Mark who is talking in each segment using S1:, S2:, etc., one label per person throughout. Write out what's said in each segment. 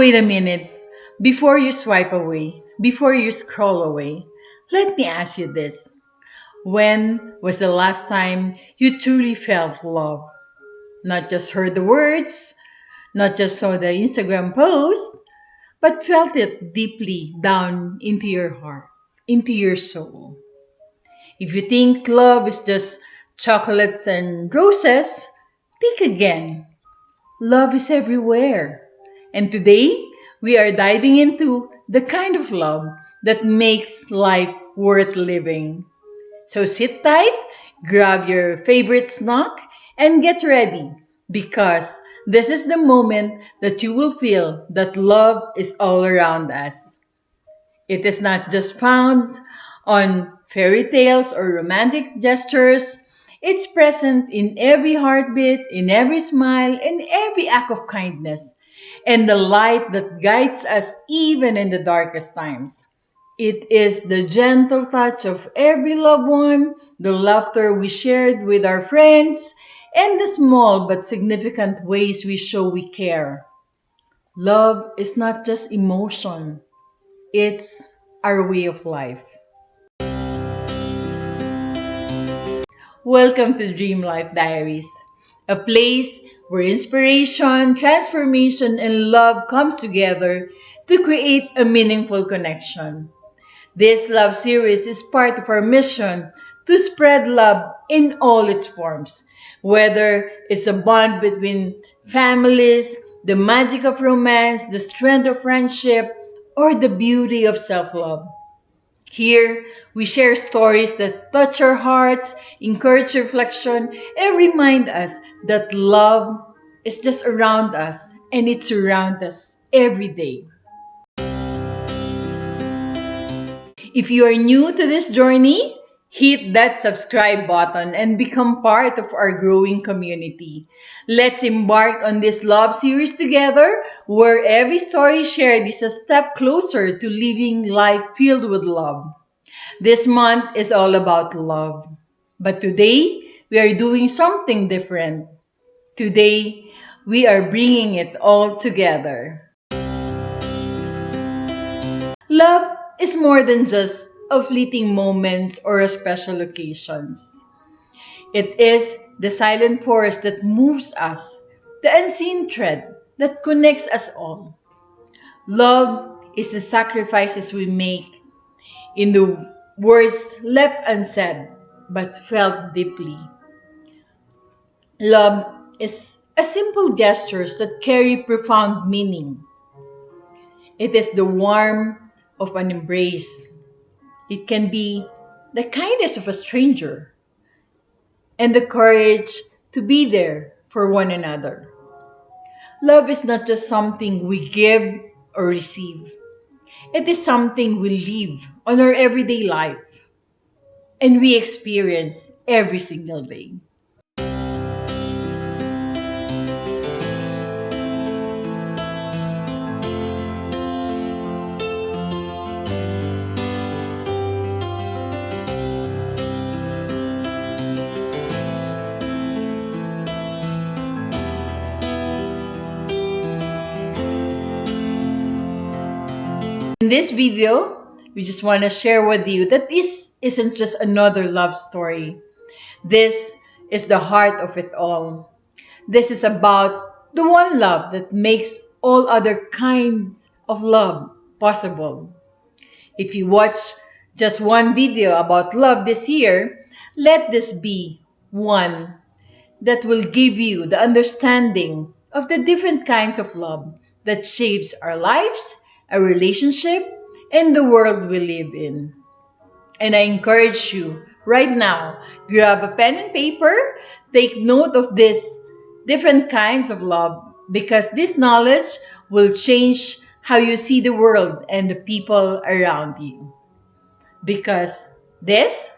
S1: Wait a minute. Before you swipe away, before you scroll away, let me ask you this. When was the last time you truly felt love? Not just heard the words, not just saw the Instagram post, but felt it deeply down into your heart, into your soul. If you think love is just chocolates and roses, think again. Love is everywhere. And today, we are diving into the kind of love that makes life worth living. So sit tight, grab your favorite snack, and get ready because this is the moment that you will feel that love is all around us. It is not just found on fairy tales or romantic gestures. It's present in every heartbeat, in every smile, in every act of kindness, and the light that guides us even in the darkest times. It is the gentle touch of every loved one, the laughter we shared with our friends, and the small but significant ways we show we care. Love is not just emotion, it's our way of life. Welcome to Dream Life Diaries, a place where inspiration, transformation, and love comes together to create a meaningful connection. This love series is part of our mission to spread love in all its forms, whether it's a bond between families, the magic of romance, the strength of friendship, or the beauty of self love. Here, we share stories that touch our hearts, encourage reflection, and remind us that love is just around us and it's around us every day. If you are new to this journey, hit that subscribe button and become part of our growing community. Let's embark on this love series together where every story shared is a step closer to living life filled with love. This month is all about love. But today, we are doing something different. Today, we are bringing it all together. Love is more than just a fleeting moments or a special occasions. It is the silent force that moves us, the unseen thread that connects us all. Love is the sacrifices we make in the words left unsaid but felt deeply. Love is a simple gestures that carry profound meaning. It is the warmth of an embrace. It can be the kindness of a stranger and the courage to be there for one another. Love is not just something we give or receive. It is something we live on our everyday life and we experience every single day. In this video, we just want to share with you that this isn't just another love story. This is the heart of it all. This is about the one love that makes all other kinds of love possible. If you watch just one video about love this year, let this be one that will give you the understanding of the different kinds of love that shapes our lives, our relationship, and the world we live in. And I encourage you right now, grab a pen and paper, take note of these different kinds of love because this knowledge will change how you see the world and the people around you. Because this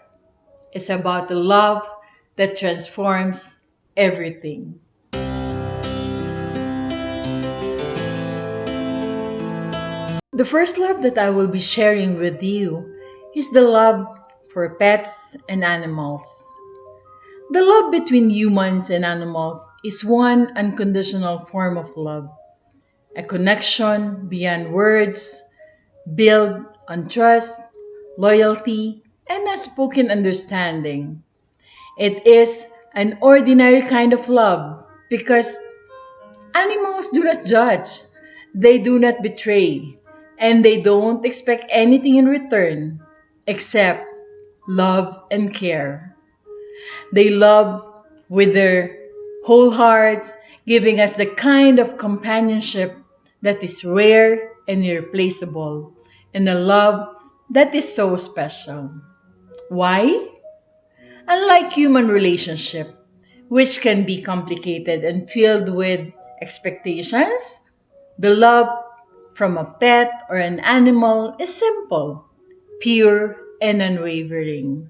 S1: is about the love that transforms everything. The first love that I will be sharing with you is the love for pets and animals. The love between humans and animals is one unconditional form of love. a connection beyond words, built on trust, loyalty, and a spoken understanding. It is an ordinary kind of love because animals do not judge, they do not betray, and they don't expect anything in return except love and care. They love with their whole hearts, giving us the kind of companionship that is rare and irreplaceable, and a love that is so special. Why? Unlike human relationship, which can be complicated and filled with expectations, the love from a pet or an animal is simple, pure, and unwavering.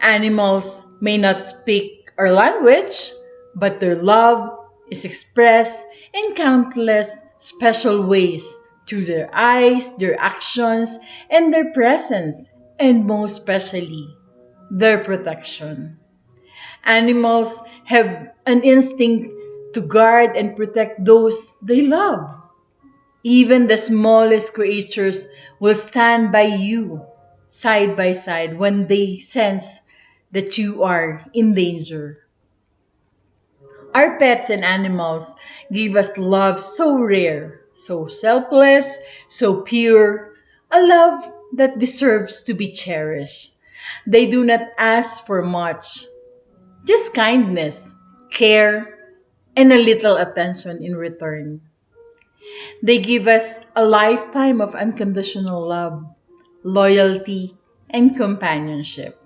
S1: Animals may not speak our language, but their love is expressed in countless special ways through their eyes, their actions, and their presence, and most especially, their protection. Animals have an instinct to guard and protect those they love. Even the smallest creatures will stand by you side by side when they sense that you are in danger. Our pets and animals give us love so rare, so selfless, so pure, a love that deserves to be cherished. They do not ask for much, just kindness, care, and a little attention in return. They give us a lifetime of unconditional love, loyalty, and companionship.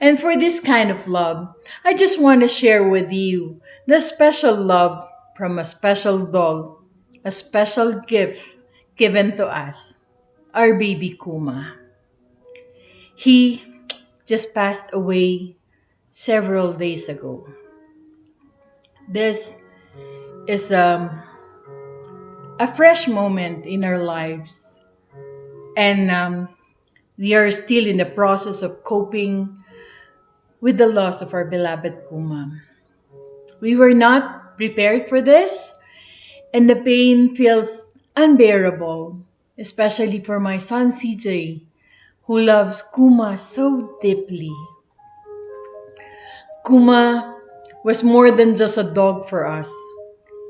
S1: And for this kind of love, I just want to share with you the special love from a special doll, a special gift given to us, our baby Kuma. He just passed away several days ago. This is a fresh moment in our lives, and we are still in the process of coping with the loss of our beloved Kuma. We were not prepared for this, and the pain feels unbearable, especially for my son CJ, who loves Kuma so deeply. Kuma was more than just a dog for us.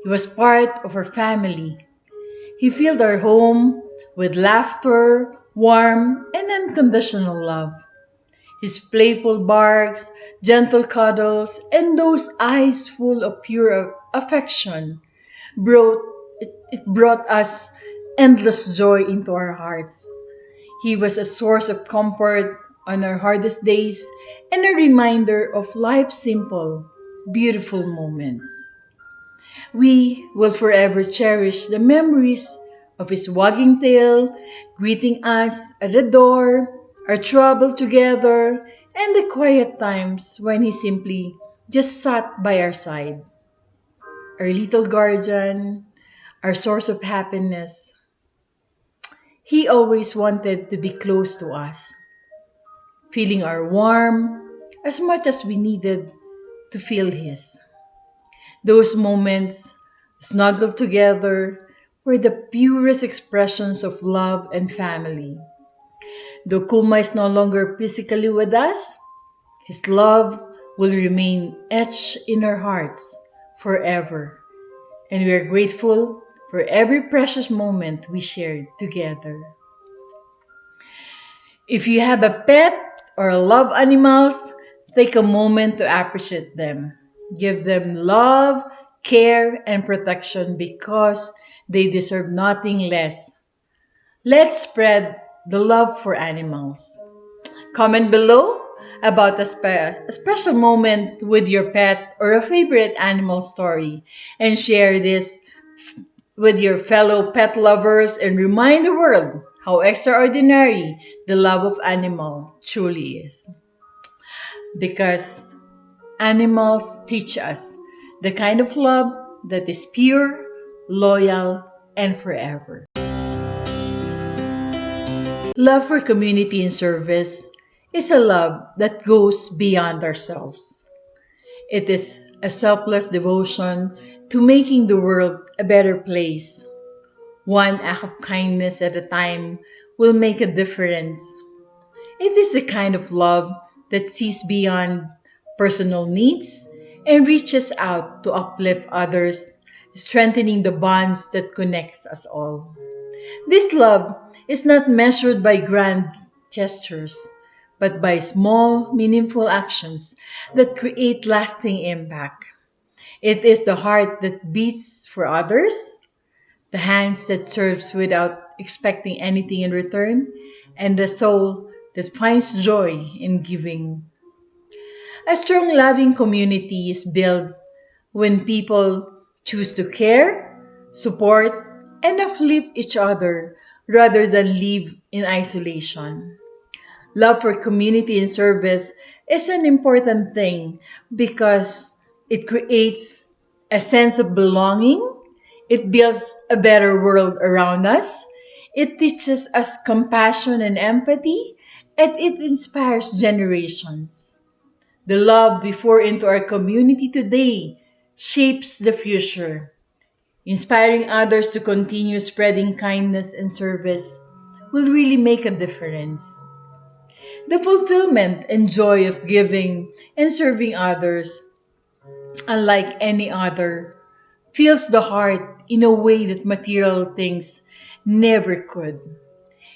S1: He was part of our family. He filled our home with laughter, warmth, and unconditional love. His playful barks, gentle cuddles, and those eyes full of pure affection brought it brought us endless joy into our hearts. He was a source of comfort on our hardest days and a reminder of life's simple, beautiful moments. We will forever cherish the memories of his wagging tail, greeting us at the door, our trouble together, and the quiet times when he simply just sat by our side. Our little guardian, our source of happiness. He always wanted to be close to us, feeling our warmth as much as we needed to feel his. Those moments, snuggled together, were the purest expressions of love and family. Though Kuma is no longer physically with us, his love will remain etched in our hearts forever. And we are grateful for every precious moment we shared together. If you have a pet or love animals, take a moment to appreciate them. Give them love, care, and protection because they deserve nothing less. Let's spread the love for animals. Comment below about a special moment with your pet or a favorite animal story and share this with your fellow pet lovers and remind the world how extraordinary the love of animal truly is. Because animals teach us the kind of love that is pure, loyal, and forever. Love for community and service is a love that goes beyond ourselves. It is a selfless devotion to making the world a better place. One act of kindness at a time will make a difference. It is the kind of love that sees beyond personal needs and reaches out to uplift others, strengthening the bonds that connects us all. This love is not measured by grand gestures, but by small, meaningful actions that create lasting impact. It is the heart that beats for others, the hands that serves without expecting anything in return, and the soul that finds joy in giving. A strong, loving community is built when people choose to care, support, and uplift each other rather than live in isolation. Love for community and service is an important thing because it creates a sense of belonging, it builds a better world around us, it teaches us compassion and empathy, and it inspires generations. The love we pour into our community today shapes the future. Inspiring others to continue spreading kindness and service will really make a difference. The fulfillment and joy of giving and serving others, unlike any other, fills the heart in a way that material things never could.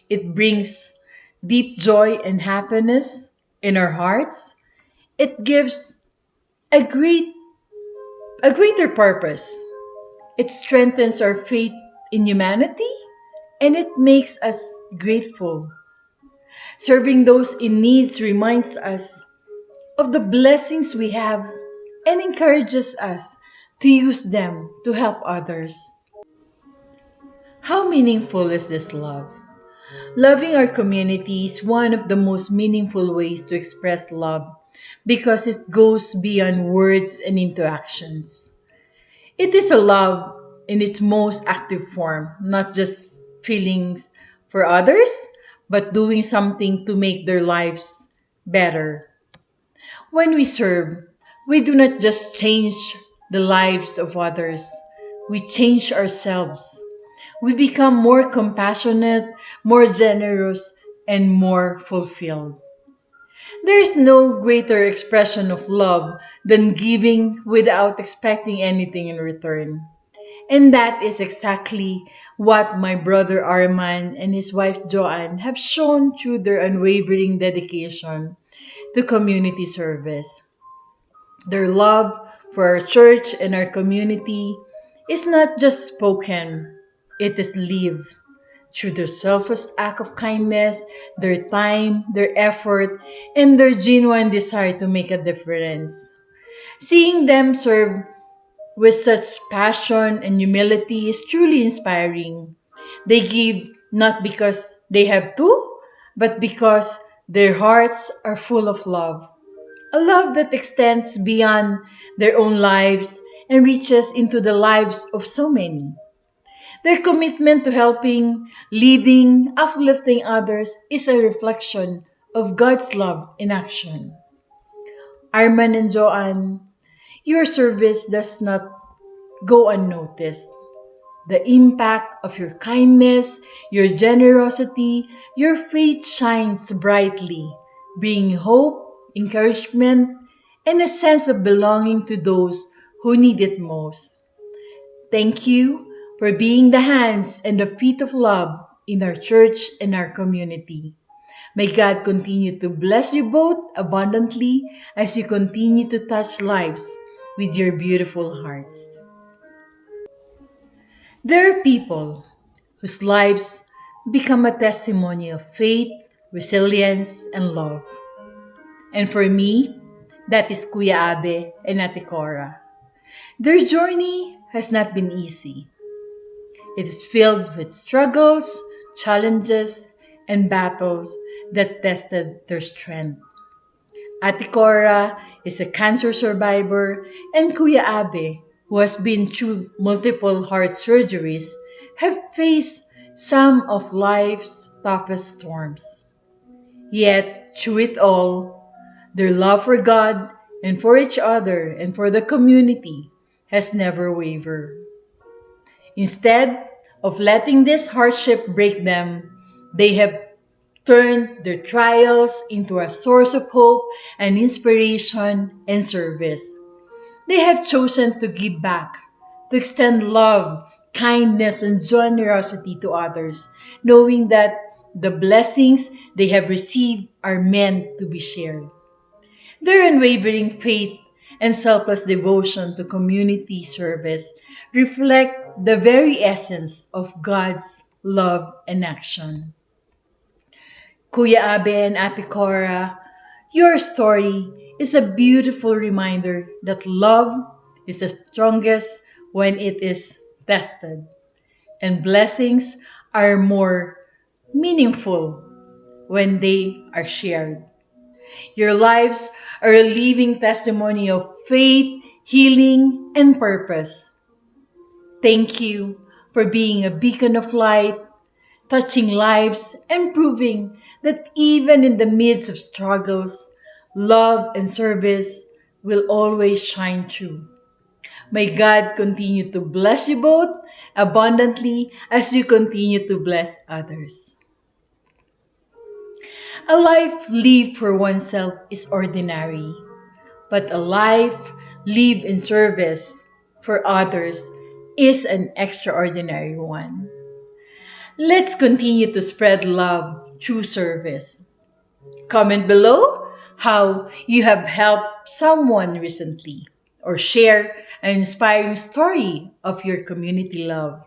S1: It brings deep joy and happiness in our hearts. It gives a greater purpose. It strengthens our faith in humanity and it makes us grateful. Serving those in needs reminds us of the blessings we have and encourages us to use them to help others. How meaningful is this love? Loving our community is one of the most meaningful ways to express love because it goes beyond words and interactions. It is a love in its most active form, not just feelings for others, but doing something to make their lives better. When we serve, we do not just change the lives of others, we change ourselves. We become more compassionate, more generous, and more fulfilled. There is no greater expression of love than giving without expecting anything in return. And that is exactly what my brother Arman and his wife Joanne have shown through their unwavering dedication to community service. Their love for our church and our community is not just spoken, it is lived through their selfless act of kindness, their time, their effort, and their genuine desire to make a difference. Seeing them serve with such passion and humility is truly inspiring. They give not because they have to, but because their hearts are full of love. A love that extends beyond their own lives and reaches into the lives of so many. Their commitment to helping, leading, uplifting others is a reflection of God's love in action. Arman and Joanne, your service does not go unnoticed. The impact of your kindness, your generosity, your faith shines brightly, bringing hope, encouragement, and a sense of belonging to those who need it most. Thank you for being the hands and the feet of love in our church and our community. May God continue to bless you both abundantly as you continue to touch lives with your beautiful hearts. There are people whose lives become a testimony of faith, resilience, and love. And for me, that is Kuya Abe and Ate Cora. Their journey has not been easy. It is filled with struggles, challenges, and battles that tested their strength. Ate Cora is a cancer survivor, and Kuya Abe, who has been through multiple heart surgeries, have faced some of life's toughest storms. Yet, through it all, their love for God and for each other and for the community has never wavered. Instead of letting this hardship break them, they have turned their trials into a source of hope and inspiration and service. They have chosen to give back, to extend love, kindness, and generosity to others, knowing that the blessings they have received are meant to be shared. Their unwavering faith and selfless devotion to community service reflect the very essence of God's love and action. Kuya Abe and Ate Cora, your story is a beautiful reminder that love is the strongest when it is tested, and blessings are more meaningful when they are shared. Your lives are a living testimony of faith, healing, and purpose. Thank you for being a beacon of light, touching lives, and proving that even in the midst of struggles, love and service will always shine through. May God continue to bless you both abundantly as you continue to bless others. A life lived for oneself is ordinary, but a life lived in service for others is an extraordinary one. Let's continue to spread love through service. Comment below how you have helped someone recently or share an inspiring story of your community love.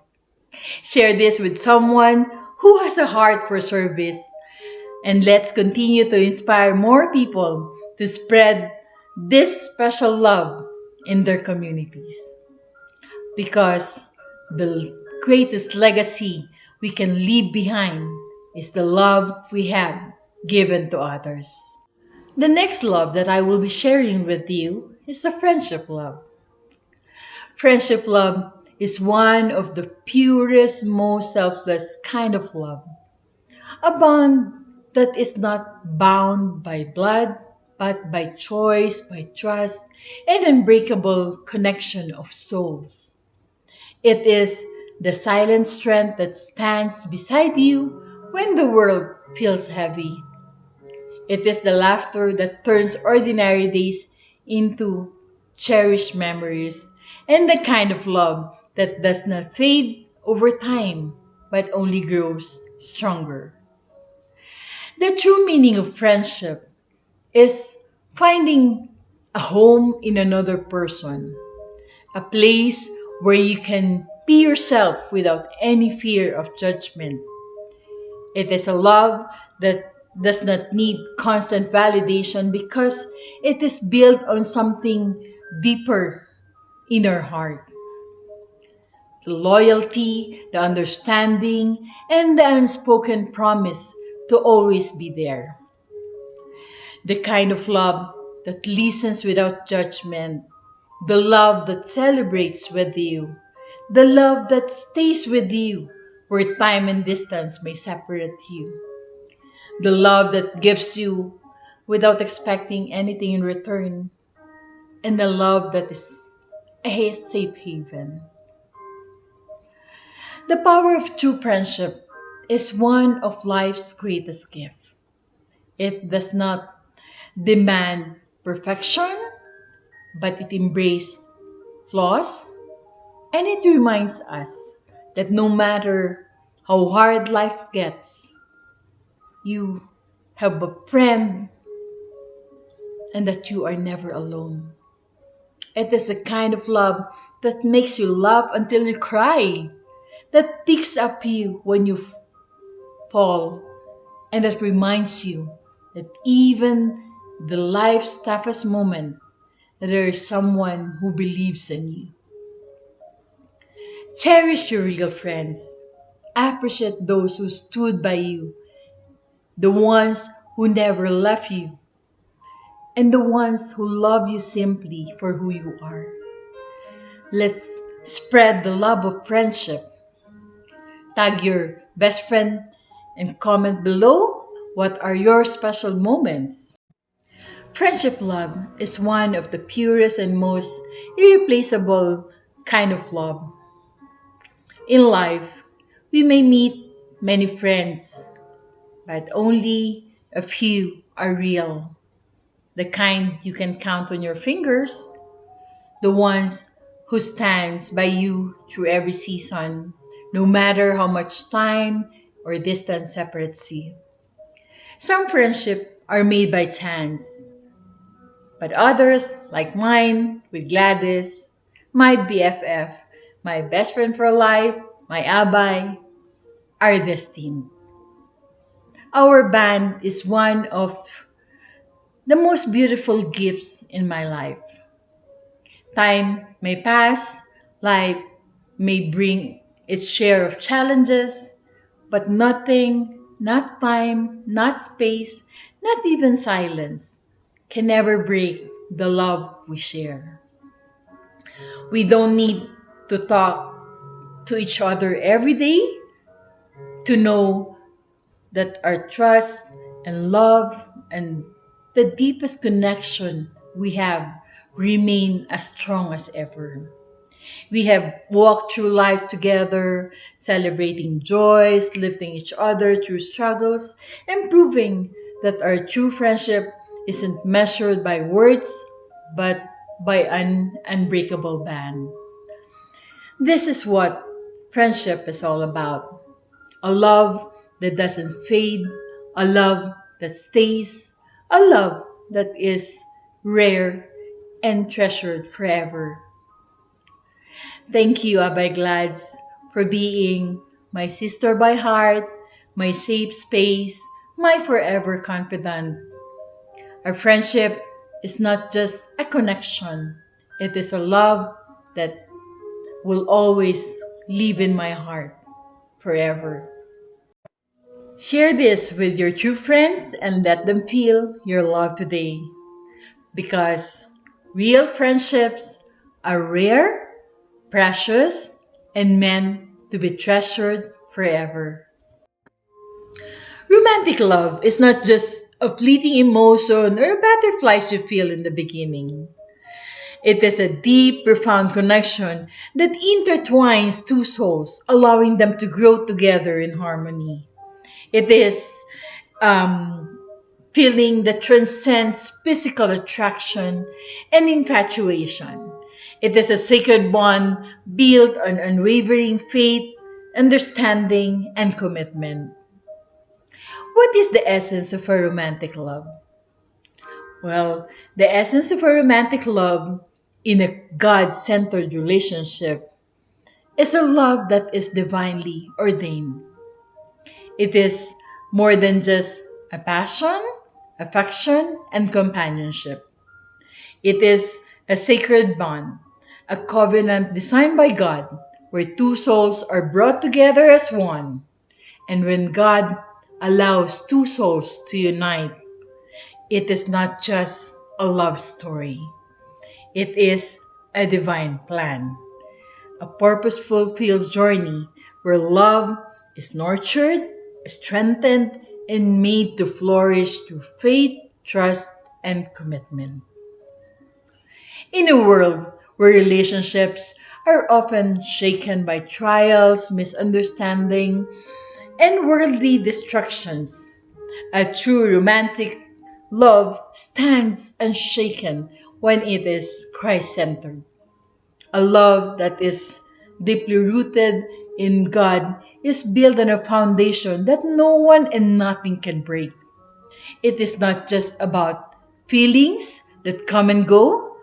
S1: Share this with someone who has a heart for service, and let's continue to inspire more people to spread this special love in their communities. Because the greatest legacy we can leave behind is the love we have given to others. The next love that I will be sharing with you is the friendship love. Friendship love is one of the purest, most selfless kind of love. A bond that is not bound by blood, but by choice, by trust, and unbreakable connection of souls. It is the silent strength that stands beside you when the world feels heavy. It is the laughter that turns ordinary days into cherished memories, and the kind of love that does not fade over time but only grows stronger. The true meaning of friendship is finding a home in another person, a place where you can be yourself without any fear of judgment. It is a love that does not need constant validation because it is built on something deeper in our heart. The loyalty, the understanding, and the unspoken promise to always be there. The kind of love that listens without judgment, the love that celebrates with you, the love that stays with you where time and distance may separate you, the love that gives you without expecting anything in return, and the love that is a safe haven. The power of true friendship is one of life's greatest gifts. It does not demand perfection, but it embraces flaws, and it reminds us that no matter how hard life gets, you have a friend and that you are never alone. It is the kind of love that makes you laugh until you cry, that picks up you when you fall, and that reminds you that even the life's toughest moment, there is someone who believes in you. Cherish your real friends. Appreciate those who stood by you, the ones who never left you, and the ones who love you simply for who you are. Let's spread the love of friendship. Tag your best friend and comment below what are your special moments. Friendship love is one of the purest and most irreplaceable kind of love. In life, we may meet many friends, but only a few are real. The kind you can count on your fingers, the ones who stands by you through every season, no matter how much time or distance separates you. Some friendship are made by chance, but others, like mine with Gladys, my BFF, my best friend for life, my abay, are destined. Our band is one of the most beautiful gifts in my life. Time may pass, life may bring its share of challenges, but nothing, not time, not space, not even silence, can ever break the love we share. We don't need to talk to each other every day to know that our trust and love and the deepest connection we have remain as strong as ever. We have walked through life together, celebrating joys, lifting each other through struggles, and proving that our true friendship isn't measured by words but by an unbreakable band. This is what friendship is all about: a love that doesn't fade, a love that stays, a love that is rare and treasured forever. Thank you, Abay Glads, for being my sister by heart, my safe space, my forever confidant. Our friendship is not just a connection, it is a love that will always live in my heart forever. Share this with your true friends and let them feel your love today, because real friendships are rare, precious, and meant to be treasured forever. Romantic love is not just a fleeting emotion or butterflies you feel in the beginning. It is a deep, profound connection that intertwines two souls, allowing them to grow together in harmony. It is um, feeling that transcends physical attraction and infatuation. It is a sacred bond built on unwavering faith, understanding, and commitment. What is the essence of a romantic love? Well, the essence of a romantic love in a God centered relationship is a love that is divinely ordained. It is more than just a passion, affection, and companionship. It is a sacred bond, a covenant designed by God, where two souls are brought together as one. And when God allows two souls to unite, it is not just a love story, it is a divine plan, a purposeful field journey where love is nurtured, strengthened, and made to flourish through faith, trust, and commitment. In a world where relationships are often shaken by trials, misunderstanding, and worldly distractions, a true romantic love stands unshaken when it is Christ centered. A love that is deeply rooted in God is built on a foundation that no one and nothing can break. It is not just about feelings that come and go,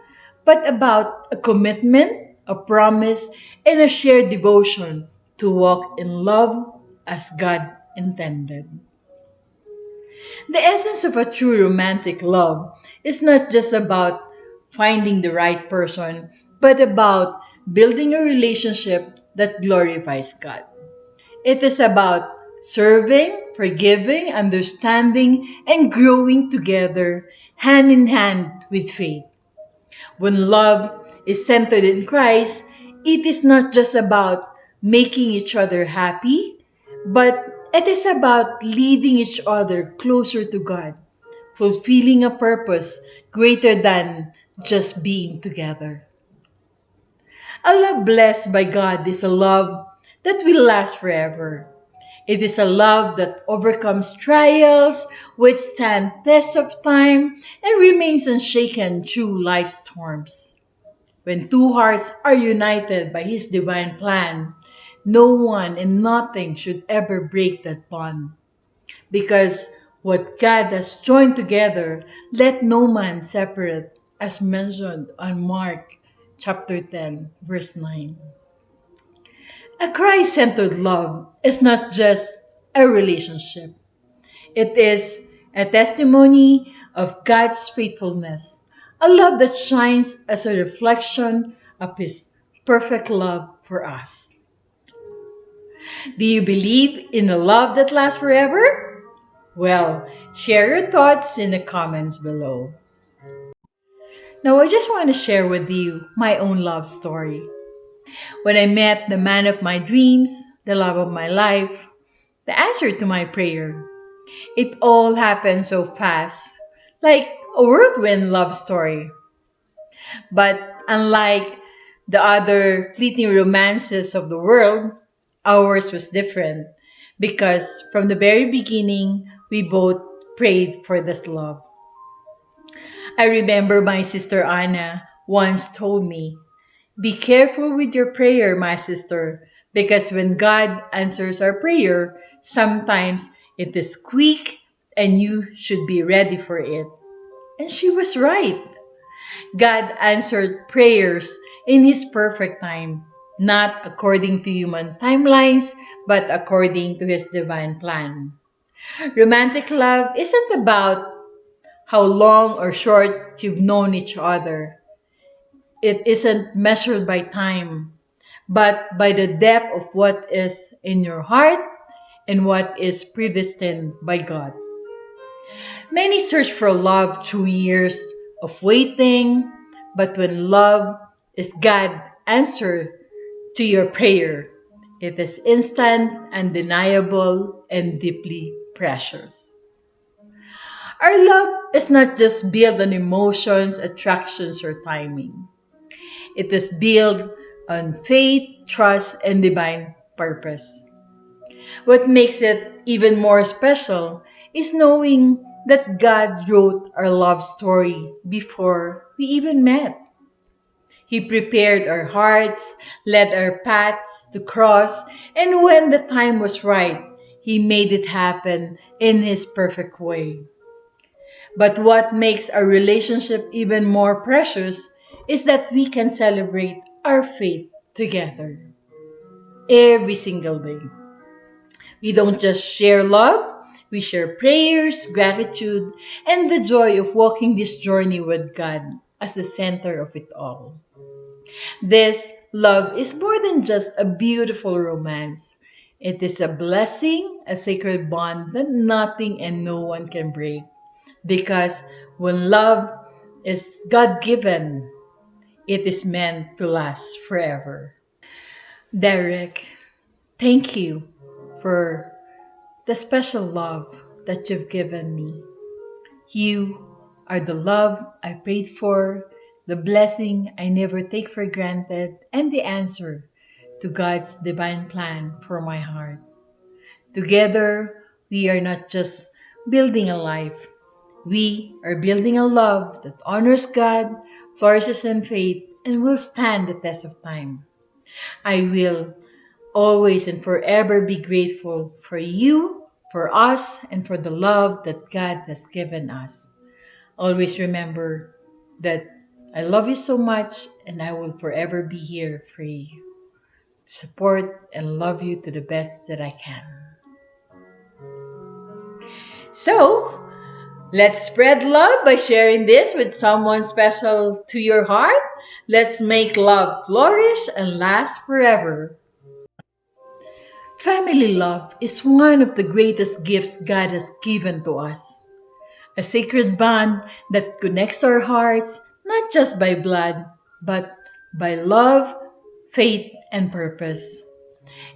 S1: but about a commitment, a promise, and a shared devotion to walk in love as God intended. The essence of a true romantic love is not just about finding the right person, but about building a relationship that glorifies God. It is about serving, forgiving, understanding, and growing together hand in hand with faith. When love is centered in Christ, it is not just about making each other happy, but it is about leading each other closer to God fulfilling a purpose greater than just being together. A love blessed by God is a love that will last forever. It is a love that overcomes trials, withstands tests of time, and remains unshaken through life's storms. When two hearts are united by His divine plan, no one and nothing should ever break that bond. Because what God has joined together, let no man separate, as mentioned on Mark chapter 10, verse 9. A Christ centered love is not just a relationship, it is a testimony of God's faithfulness, a love that shines as a reflection of His perfect love for us. Do you believe in a love that lasts forever? Well, share your thoughts in the comments below. Now, I just want to share with you my own love story. When I met the man of my dreams, the love of my life, the answer to my prayer, it all happened so fast, like a whirlwind love story. But unlike the other fleeting romances of the world, ours was different because from the very beginning, we both prayed for this love. I remember my sister Anna once told me, "Be careful with your prayer, my sister, because when God answers our prayer, sometimes it is quick and you should be ready for it." And she was right. God answered prayers in His perfect time, not according to human timelines, but according to His divine plan. Romantic love isn't about how long or short you've known each other. It isn't measured by time, but by the depth of what is in your heart and what is predestined by God. Many search for love through years of waiting, but when love is God answer to your prayer, it is instant, undeniable, and deeply precious. Our love is not just built on emotions, attractions, or timing. It is built on faith, trust, and divine purpose. What makes it even more special is knowing that God wrote our love story before we even met. He prepared our hearts, led our paths to cross, and when the time was right, He made it happen in His perfect way. But what makes our relationship even more precious is that we can celebrate our faith together every single day. We don't just share love, we share prayers, gratitude, and the joy of walking this journey with God as the center of it all. This love is more than just a beautiful romance. It is a blessing, a sacred bond that nothing and no one can break. Because when love is God given, it is meant to last forever. Derek, thank you for the special love that you've given me. You are the love I prayed for, the blessing I never take for granted, and the answer to God's divine plan for my heart. Together, we are not just building a life, we are building a love that honors God, flourishes in faith, and will stand the test of time. I will always and forever be grateful for you, for us, and for the love that God has given us. Always remember that I love you so much and I will forever be here for you, support and love you to the best that I can. So, let's spread love by sharing this with someone special to your heart. Let's make love flourish and last forever. Family love is one of the greatest gifts God has given to us. A sacred bond that connects our hearts not just by blood, but by love, faith, and purpose.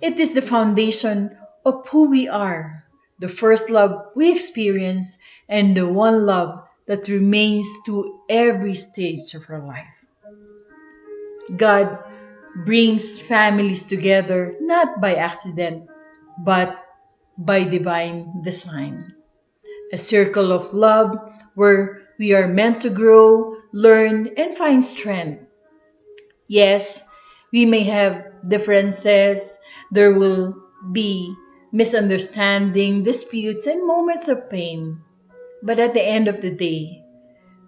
S1: It is the foundation of who we are, the first love we experience, and the one love that remains to every stage of our life. God brings families together not by accident, but by divine design. A circle of love where we are meant to grow, learn, and find strength. Yes, we may have differences, there will be misunderstanding, disputes, and moments of pain. But at the end of the day,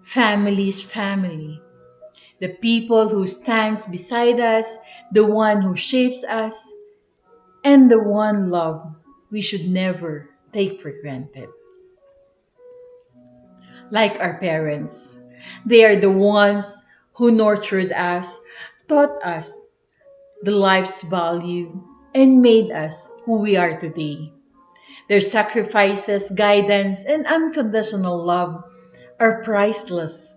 S1: family is family. The people who stands beside us, the one who shapes us, and the one love we should never take for granted. Like our parents, they are the ones who nurtured us, taught us the life's value, and made us who we are today. Their sacrifices, guidance, and unconditional love are priceless.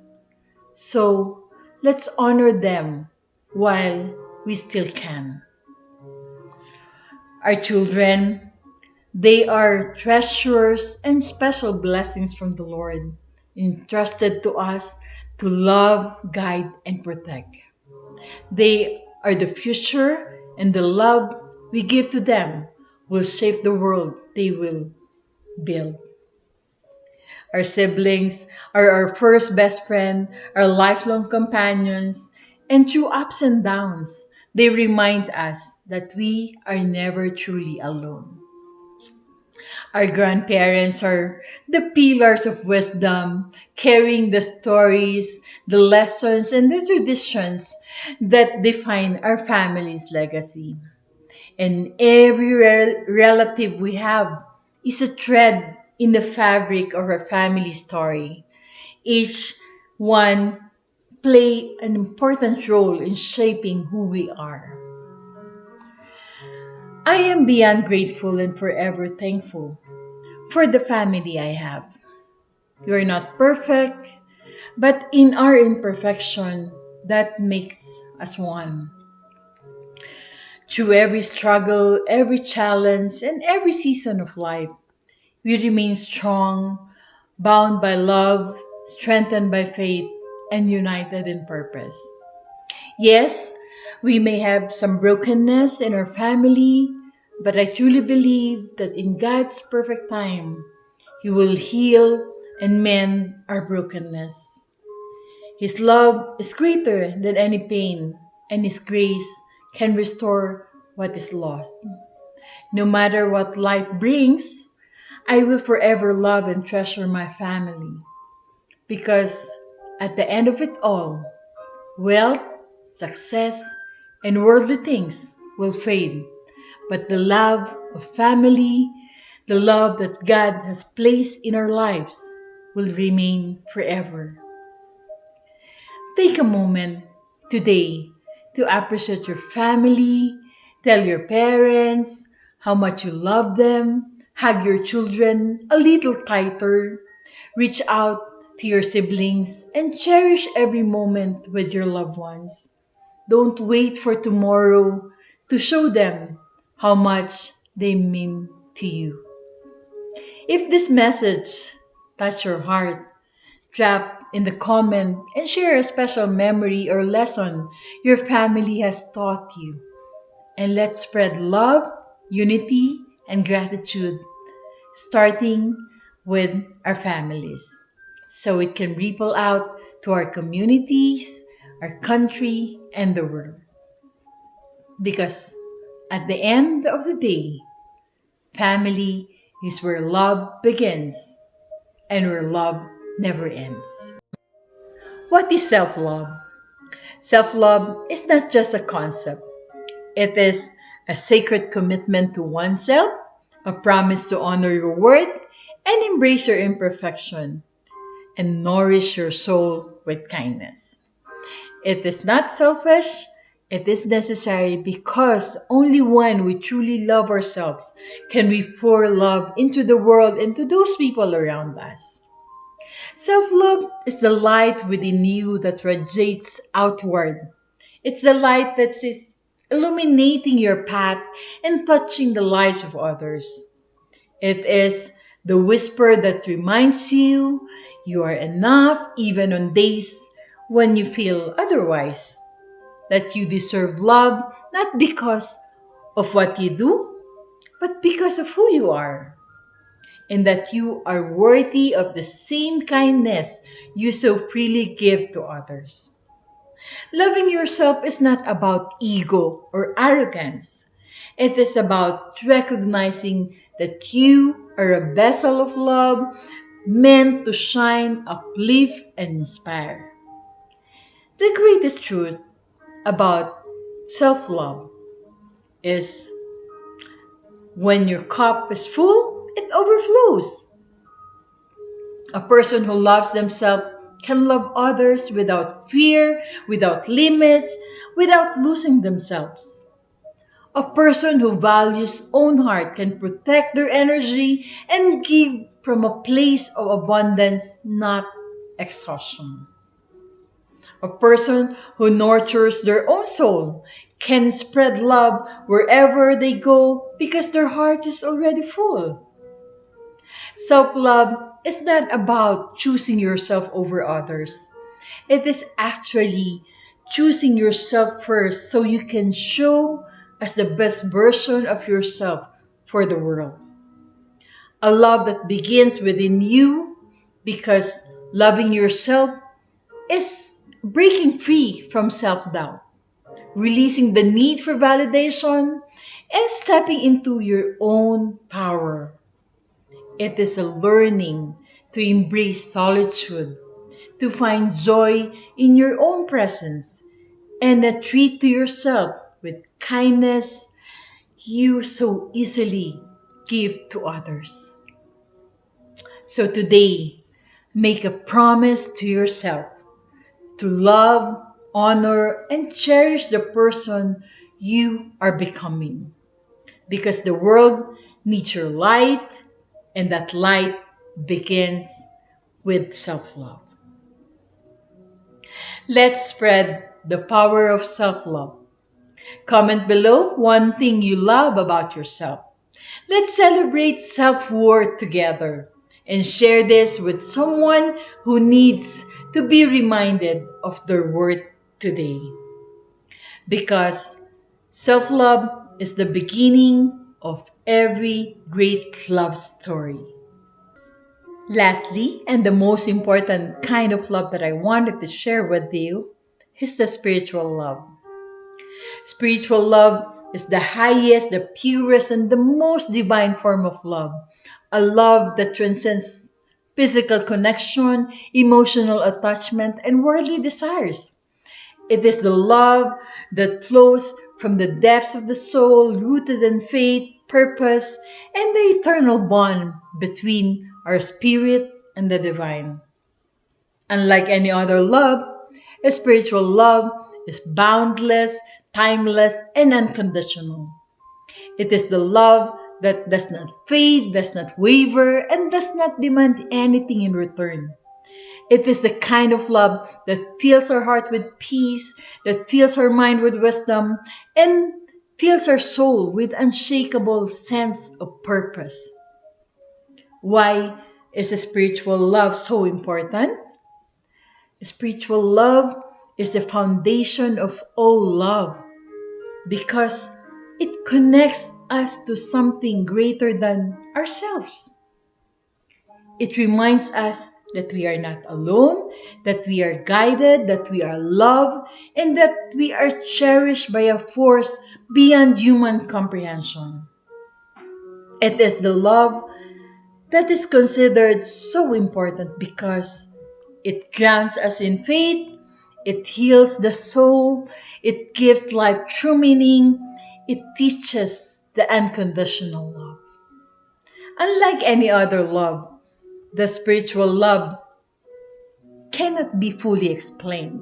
S1: So let's honor them while we still can. Our children, they are treasures and special blessings from the Lord, entrusted to us to love, guide, and protect. They are the future, and the love we give to them will shape the world they will build. Our siblings are our first best friend, our lifelong companions, and through ups and downs, they remind us that we are never truly alone. Our grandparents are the pillars of wisdom, carrying the stories, the lessons, and the traditions that define our family's legacy. And every relative we have is a thread in the fabric of our family story. Each one play an important role in shaping who we are. I am beyond grateful and forever thankful for the family I have. We are not perfect, but in our imperfection, that makes us one. Through every struggle, every challenge, and every season of life, we remain strong, bound by love, strengthened by faith, and united in purpose. Yes, we may have some brokenness in our family, but I truly believe that in God's perfect time, He will heal and mend our brokenness. His love is greater than any pain, and His grace can restore what is lost. No matter what life brings, I will forever love and treasure my family because at the end of it all, wealth, success, and worldly things will fade, but the love of family, the love that God has placed in our lives, will remain forever. Take a moment today to appreciate your family, tell your parents how much you love them, hug your children a little tighter, reach out to your siblings, and cherish every moment with your loved ones. Don't wait for tomorrow to show them how much they mean to you. If this message touched your heart, drop in the comment and share a special memory or lesson your family has taught you. And let's spread love, unity, and gratitude, starting with our families, so it can ripple out to our communities, our country, and the world. Because at the end of the day, family is where love begins and where love never ends. What is self love? Self love is not just a concept, it is a sacred commitment to oneself, a promise to honor your worth and embrace your imperfection and nourish your soul with kindness. It is not selfish, it is necessary because only when we truly love ourselves can we pour love into the world and to those people around us. Self love is the light within you that radiates outward. It's the light that is illuminating your path and touching the lives of others. It is the whisper that reminds you you are enough even on days when you feel otherwise. That you deserve love not because of what you do, but because of who you are. And that you are worthy of the same kindness you so freely give to others. Loving yourself is not about ego or arrogance. It is about recognizing that you are a vessel of love meant to shine, uplift, and inspire. The greatest truth about self love is when your cup is full, it overflows. A person who loves themselves can love others without fear, without limits, without losing themselves. A person who values own heart can protect their energy and give from a place of abundance, not exhaustion. A person who nurtures their own soul can spread love wherever they go because their heart is already full. Self love is not about choosing yourself over others. It is actually choosing yourself first so you can show as the best version of yourself for the world. A love that begins within you because loving yourself is breaking free from self doubt, releasing the need for validation, and stepping into your own power. It is a learning to embrace solitude, to find joy in your own presence, and a treat to yourself with kindness you so easily give to others. So today, make a promise to yourself to love, honor, and cherish the person you are becoming. Because the world needs your light, and that light begins with self love. Let's spread the power of self love. Comment below one thing you love about yourself. Let's celebrate self worth together and share this with someone who needs to be reminded of their worth today. Because self love is the beginning of every great love story. Lastly, and the most important kind of love that I wanted to share with you is the spiritual love. Spiritual love is the highest, the purest, and the most divine form of love. A love that transcends physical connection, emotional attachment, and worldly desires. It is the love that flows from the depths of the soul, rooted in faith, purpose, and the eternal bond between our spirit and the divine. Unlike any other love, a spiritual love is boundless, timeless, and unconditional. It is the love that does not fade, does not waver, and does not demand anything in return. It is the kind of love that fills our heart with peace, that fills our mind with wisdom, and fills our soul with unshakable sense of purpose. Why is a spiritual love so important? Spiritual love is the foundation of all love because it connects us to something greater than ourselves. It reminds us that we are not alone, that we are guided, that we are loved, and that we are cherished by a force beyond human comprehension. It is the love that is considered so important because it grounds us in faith, it heals the soul, it gives life true meaning, it teaches the unconditional love. Unlike any other love, the spiritual love cannot be fully explained.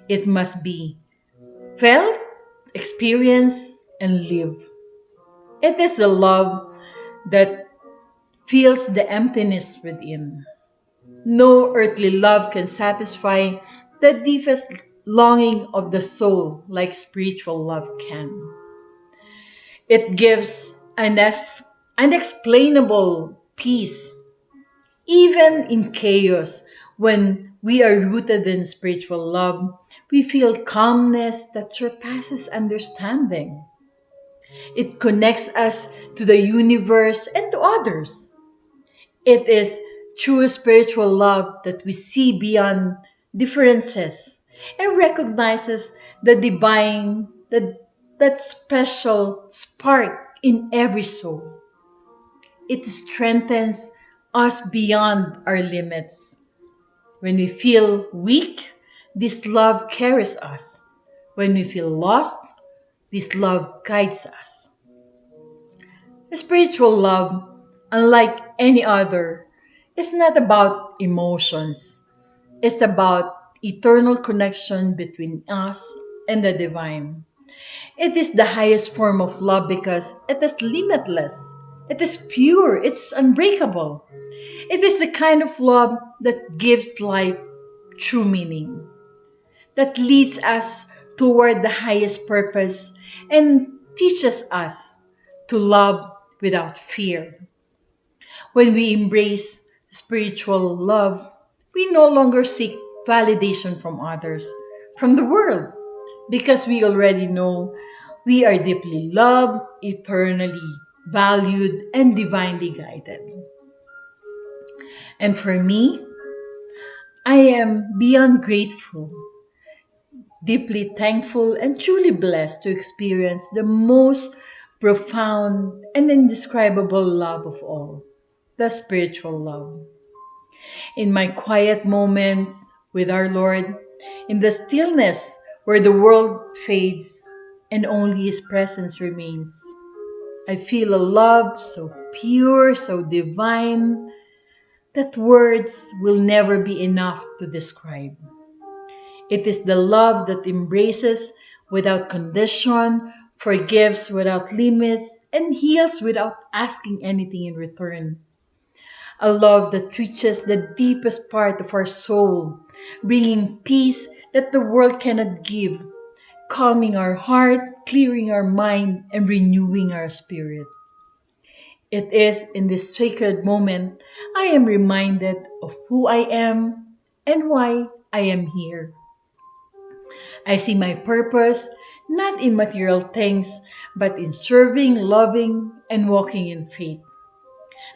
S1: It must be felt, experienced, and lived. It is the love that fills the emptiness within. No earthly love can satisfy the deepest longing of the soul like spiritual love can. It gives unexplainable peace, even in chaos. When we are rooted in spiritual love, we feel calmness that surpasses understanding. It connects us to the universe and to others. It is true spiritual love that we see beyond differences and recognizes the divine, that special spark in every soul. It strengthens us beyond our limits. When we feel weak, this love carries us. When we feel lost, this love guides us. Spiritual love, unlike any other, is not about emotions. It's about eternal connection between us and the divine. It is the highest form of love because it is limitless. It is pure. It's unbreakable. It is the kind of love that gives life true meaning, that leads us toward the highest purpose and teaches us to love without fear. When we embrace spiritual love, we no longer seek validation from others, from the world, because we already know we are deeply loved, eternally valued, and divinely guided. And for me, I am beyond grateful, deeply thankful, and truly blessed to experience the most profound and indescribable love of all, the spiritual love. In my quiet moments with our Lord, in the stillness where the world fades and only His presence remains, I feel a love so pure, so divine, that words will never be enough to describe. It is the love that embraces without condition, forgives without limits, and heals without asking anything in return. A love that reaches the deepest part of our soul, bringing peace that the world cannot give, calming our heart, clearing our mind, and renewing our spirit. It is in this sacred moment I am reminded of who I am and why I am here. I see my purpose not in material things, but in serving, loving, and walking in faith.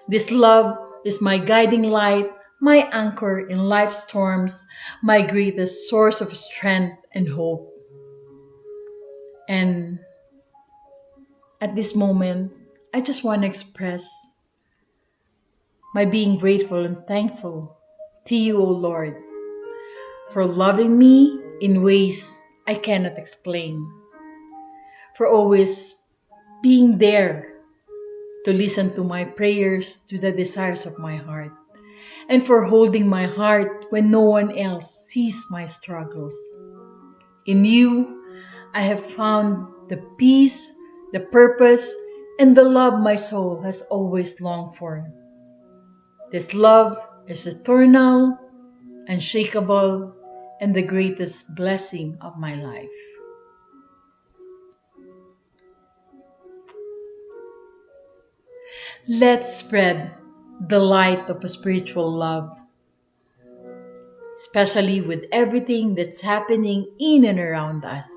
S1: This love is my guiding light, my anchor in life's storms, my greatest source of strength and hope. And at this moment, I just want to express my being grateful and thankful to you, O Lord, for loving me in ways I cannot explain, for always being there to listen to my prayers, to the desires of my heart, and for holding my heart when no one else sees my struggles. In you, I have found the peace, the purpose, and the love my soul has always longed for. This love is eternal, unshakable, and the greatest blessing of my life. Let's spread the light of a spiritual love, especially with everything that's happening in and around us.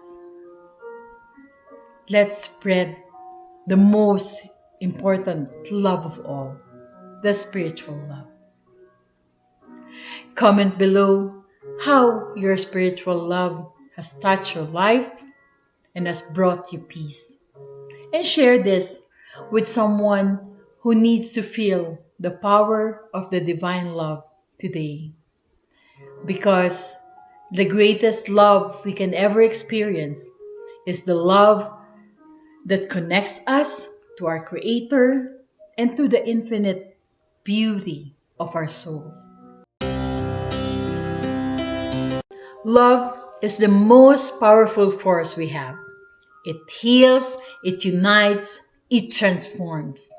S1: Let's spread the most important love of all, the spiritual love. Comment below how your spiritual love has touched your life and has brought you peace. And share this with someone who needs to feel the power of the divine love today. Because the greatest love we can ever experience is the love that connects us to our Creator and to the infinite beauty of our souls. Love is the most powerful force we have. It heals, it unites, it transforms.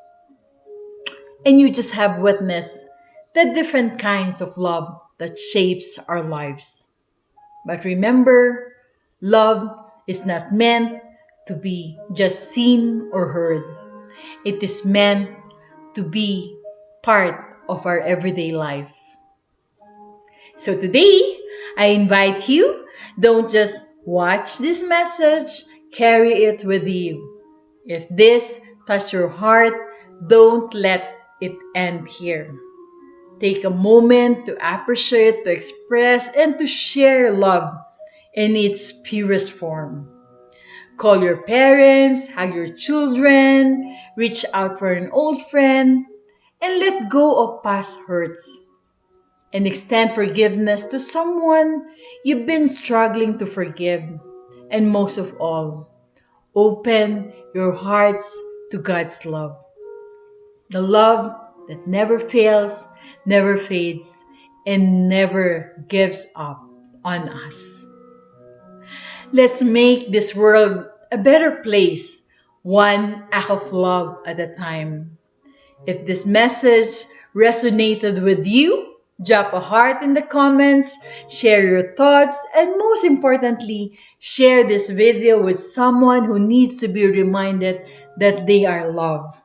S1: And you just have witnessed the different kinds of love that shapes our lives. But remember, love is not meant to be just seen or heard. It is meant to be part of our everyday life. So today, I invite you, don't just watch this message, carry it with you. If this touched your heart, don't let it end here. Take a moment to appreciate, to express, and to share love in its purest form. Call your parents, hug your children, reach out for an old friend, and let go of past hurts. And extend forgiveness to someone you've been struggling to forgive. And most of all, open your hearts to God's love. The love that never fails, never fades, and never gives up on us. Let's make this world a better place, one act of love at a time. If this message resonated with you, drop a heart in the comments, share your thoughts, and most importantly, share this video with someone who needs to be reminded that they are loved.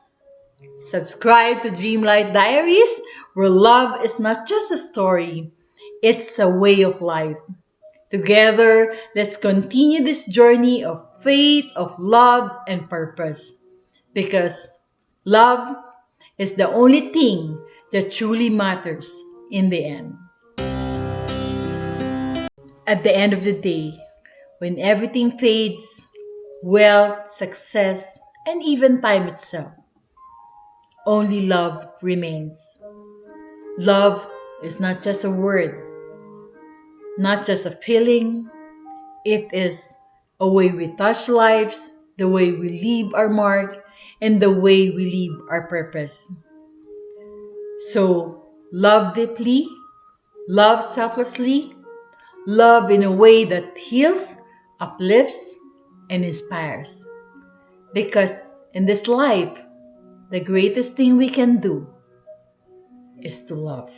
S1: Subscribe to Dreamlight Diaries, where love is not just a story, it's a way of life. Together, let's continue this journey of faith, of love, and purpose. Because love is the only thing that truly matters in the end. At the end of the day, when everything fades, wealth, success, and even time itself, only love remains. Love is not just a word, not just a feeling. It is a way we touch lives, the way we leave our mark, and the way we leave our purpose. So, love deeply, love selflessly, love in a way that heals, uplifts, and inspires. Because in this life, the greatest thing we can do is to love.